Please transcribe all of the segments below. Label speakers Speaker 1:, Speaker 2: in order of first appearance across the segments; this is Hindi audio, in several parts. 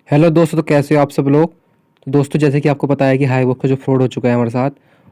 Speaker 1: हेलो दोस्तों, तो कैसे हो आप सब लोग। तो दोस्तों, जैसे कि आपको पता है कि हाईवॉक का जो फ्रॉड हो चुका है हमारे साथ।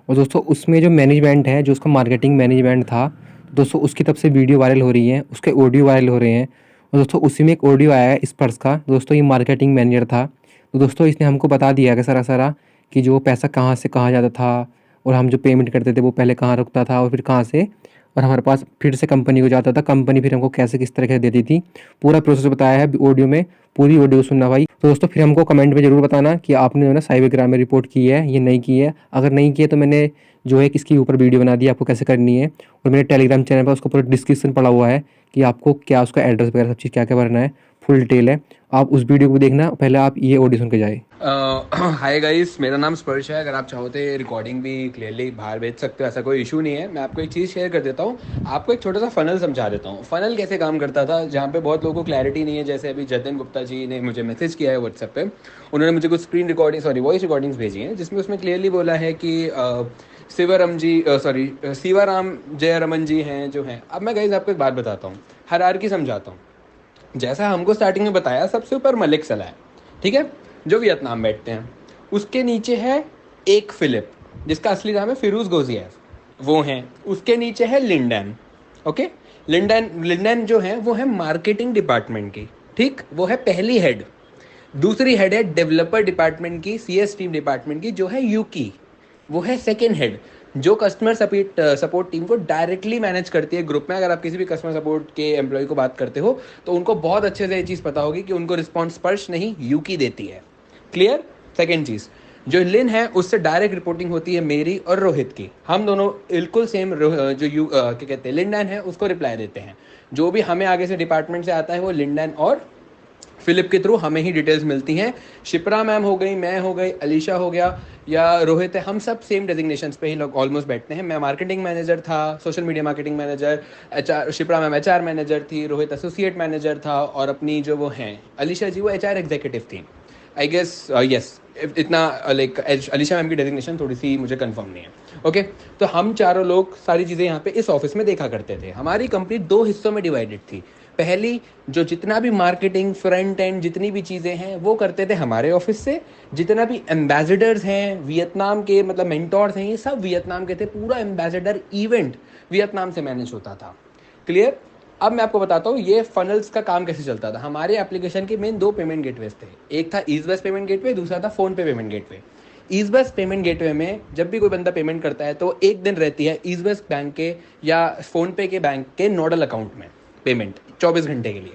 Speaker 1: और दोस्तों, उसमें जो मैनेजमेंट है, जो उसका मार्केटिंग मैनेजमेंट था, दोस्तों उसकी तरफ से वीडियो वायरल हो रही है, उसके ऑडियो वायरल हो रहे हैं। और दोस्तों, उसी में एक ऑडियो आया है इस पर्स का। दोस्तों, ये मार्केटिंग मैनेजर था। तो दोस्तों, इसने हमको बता दिया कि सारा कि जो पैसा कहाँ से कहाँ जाता था, और हम जो पेमेंट करते थे वो पहले कहाँ रुकता था और फिर कहाँ से, और हमारे पास फिर से कंपनी को जाता था, कंपनी फिर हमको कैसे किस तरह से देती थी। पूरा प्रोसेस बताया है ऑडियो में। पूरी ऑडियो सुनना भाई। तो दोस्तों, फिर हमको कमेंट में ज़रूर बताना कि आपने जो है ना साइबर क्राइम में रिपोर्ट की है, ये नहीं की है। अगर नहीं की है तो मैंने जो है किसके ऊपर वीडियो बना दी, आपको कैसे करनी है। और मेरे टेलीग्राम चैनल पर उसका पूरा डिस्क्रिप्शन पड़ा हुआ है कि आपको क्या उसका एड्रेस वगैरह सब चीज़ क्या क्या भरना है। फुल डिटेल है। आप उस वीडियो को देखना, पहले आप ये ऑडियो सुन के जाए।
Speaker 2: हाय गाइस, मेरा नाम स्पर्श है। अगर आप चाहो तो रिकॉर्डिंग भी क्लियरली बाहर भेज सकते हो, ऐसा कोई इशू नहीं है। मैं आपको एक चीज़ शेयर कर देता हूँ। आपको एक छोटा सा फ़नल समझा देता हूँ। फ़नल कैसे काम करता था, जहाँ पे बहुत लोगों को क्लैरिटी नहीं है। जैसे अभी जतिन गुप्ता जी ने मुझे मैसेज किया है व्हाट्सएप पे। उन्होंने मुझे कुछ स्क्रीन रिकॉर्डिंग वॉइस रिकॉर्डिंग्स भेजी हैं, जिसमें उसमें क्लियरली बोला है कि सीवाराम जयरमन जी हैं जो हैं। अब मैं गाइस आपको एक बात बताता हूँ, हायरार्की समझाता हूँ। जैसा हमको स्टार्टिंग में बताया, सबसे ऊपर मलिक सलाह है, ठीक है, जो वियतनाम बैठते हैं। उसके नीचे है एक फिलिप, जिसका असली नाम है फिरूज गोजियव, वो हैं। उसके नीचे है लिंडन। ओके, लिंडन लिंडन जो है वो है मार्केटिंग डिपार्टमेंट की, ठीक, वो है पहली हेड। दूसरी हेड है डेवलपर डिपार्टमेंट की, सीएस टीम डिपार्टमेंट की, जो है यूकी, वो है सेकेंड हेड, जो कस्टमर सपोर्ट टीम को डायरेक्टली मैनेज करती है ग्रुप में। अगर आप किसी भी कस्टमर सपोर्ट के एम्प्लॉय को बात करते हो तो उनको बहुत अच्छे से ये चीज़ पता होगी कि उनको रिस्पॉन्स स्पर्श नहीं यूकी देती है। क्लियर। सेकेंड चीज़, जो लिन है उससे डायरेक्ट रिपोर्टिंग होती है मेरी और रोहित की। हम दोनों बिल्कुल सेम क्या कहते हैं, लिंडन है, उसको रिप्लाई देते हैं। जो भी हमें आगे से डिपार्टमेंट से आता है वो लिंडन और फिलिप के थ्रू हमें ही डिटेल्स मिलती हैं। शिप्रा मैम हो गई, मैं हो गई, अलीशा हो गया, या रोहित है, हम सब सेम डेजिग्नेशंस पे ही लोग ऑलमोस्ट बैठते हैं। मैं मार्केटिंग मैनेजर था, social media marketing manager. HR Shipra ma'am HR manager थी, रोहित एसोसिएट मैनेजर था, और अपनी जो वो हैं अलीशा जी, वो एचआर एग्जीक्यूटिव थी, आई गेस। यस, इतना लाइक अलीशा मैम की डेजिग्नेशन थोड़ी सी मुझे कंफर्म नहीं है। ओके, तो हम चारों लोग सारी चीज़ें यहाँ पे इस ऑफिस में देखा करते थे। हमारी कंपनी दो हिस्सों में डिवाइडेड थी। पहली, जो जितना भी मार्केटिंग फ्रंट एंड जितनी भी चीज़ें हैं वो करते थे हमारे ऑफिस से। जितना भी एम्बेसडर्स हैं वियतनाम के, मतलब मेंटोर्स हैं, ये सब वियतनाम के थे। पूरा एम्बेसडर इवेंट वियतनाम से मैनेज होता था। क्लियर। अब मैं आपको बताता हूँ ये फनल्स का काम कैसे चलता था। हमारे एप्लीकेशन के मेन दो पेमेंट गेटवेज थे। एक था ईज पेमेंट गेटवे, दूसरा था PhonePe payment gateway. Ease payment gateway में जब भी कोई बंदा पेमेंट करता है तो एक दिन रहती है ईज बैंक के या फोन पे के बैंक के नोडल अकाउंट में पेमेंट 24 घंटे के लिए।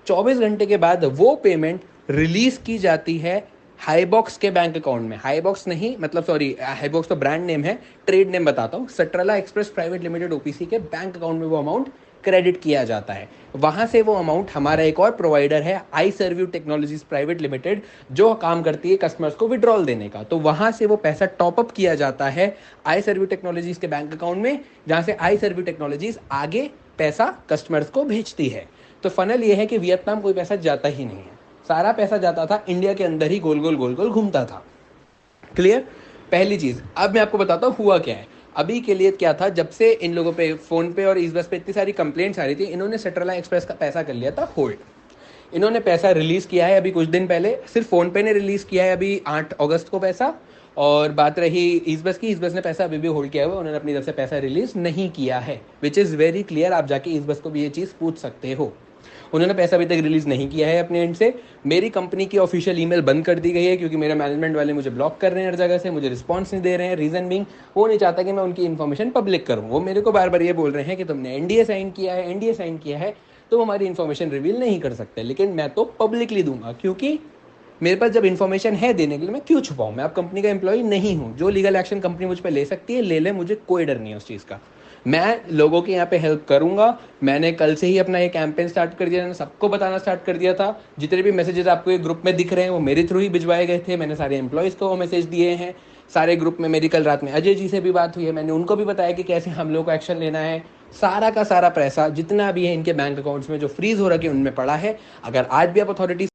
Speaker 2: 24 घंटे के बाद वो पेमेंट रिलीज की जाती है हाईबॉक्स के बैंक अकाउंट में। हाईबॉक्स नहीं, मतलब सॉरी, हाईबॉक्स तो ब्रांड नेम है, ट्रेड नेम बताता हूँ। सट्रला एक्सप्रेस प्राइवेट लिमिटेड ओपीसी के बैंक अकाउंट में वो अमाउंट क्रेडिट किया जाता है। वहां से वो अमाउंट हमारा एक और प्रोवाइडर है आई सर्व्यू टेक्नोलॉजीज प्राइवेट लिमिटेड, जो काम करती है कस्टमर्स को विड्रॉल देने का, तो वहां से वो पैसा टॉपअप किया जाता है आई सर्व्यू टेक्नोलॉजीज के बैंक अकाउंट में, जहां से आई सर्व्यू टेक्नोलॉजीज आगे पैसा कस्टमर्स को भेजती है। तो फनल ये है कि वियतनाम कोई पैसा जाता ही नहीं है, सारा पैसा जाता था इंडिया के अंदर ही गोल गोल घूमता था। क्लियर। पहली चीज। अब मैं आपको बताता हूँ हुआ क्या है। अभी के लिए क्या था, जब से इन लोगों पे फोन पे और इस बस पे इतनी सारी कंप्लेंट्स आ रही थी, इन्होंने सेट्रला एक्सप्रेस का पैसा कर लिया था होल्ड। इन्होंने पैसा रिलीज किया है अभी कुछ दिन पहले, सिर्फ फोन पे ने रिलीज किया है अभी 8 अगस्त को पैसा। और बात रही इस बस की, इस बस ने पैसा अभी भी होल्ड किया हुआ है, उन्होंने अपनी तरफ से पैसा रिलीज नहीं किया है, विच इज़ वेरी क्लियर। आप जाके इस बस को भी ये चीज़ पूछ सकते हो। उन्होंने पैसा अभी तक रिलीज नहीं किया है अपने एंड से। मेरी कंपनी की ऑफिशियल ईमेल बंद कर दी गई है, क्योंकि मेरे मैनेजमेंट वाले मुझे ब्लॉक कर रहे हैं हर जगह से, मुझे रिस्पॉन्स नहीं दे रहे हैं। रीजन बीइंग, वो नहीं चाहता कि मैं उनकी इन्फॉर्मेशन पब्लिक करूँ। वो मेरे को बार बार ये बोल रहे हैं कि तुमने एनडीए साइन किया है, एनडीए साइन किया है, तो हमारी इन्फॉर्मेशन रिवील नहीं कर सकते। लेकिन मैं तो पब्लिकली दूंगा, क्योंकि मेरे पास जब इन्फॉर्मेशन है देने के लिए, मैं क्यों छुपाऊं। मैं अब कंपनी का एम्प्लॉय नहीं हूं। जो लीगल एक्शन कंपनी मुझ पर ले सकती है ले ले, मुझे कोई डर नहीं है उस चीज़ का। मैं लोगों के यहाँ पे हेल्प करूंगा। मैंने कल से ही अपना ये कैंपेन स्टार्ट कर दिया, मैंने सबको बताना स्टार्ट कर दिया था। जितने भी मैसेजेस आपको ये ग्रुप में दिख रहे हैं वो मेरे थ्रू ही भिजवाए गए थे। मैंने सारे एम्प्लॉयज़ को वो मैसेज दिए हैं। सारे ग्रुप में मेरी कल रात में अजय जी से भी बात हुई है, मैंने उनको भी बताया कि कैसे हम लोग को एक्शन लेना है। सारा का सारा पैसा जितना भी है इनके बैंक अकाउंट्स में जो फ्रीज हो रखे उनमें पड़ा है। अगर आज भी आप अथॉरिटी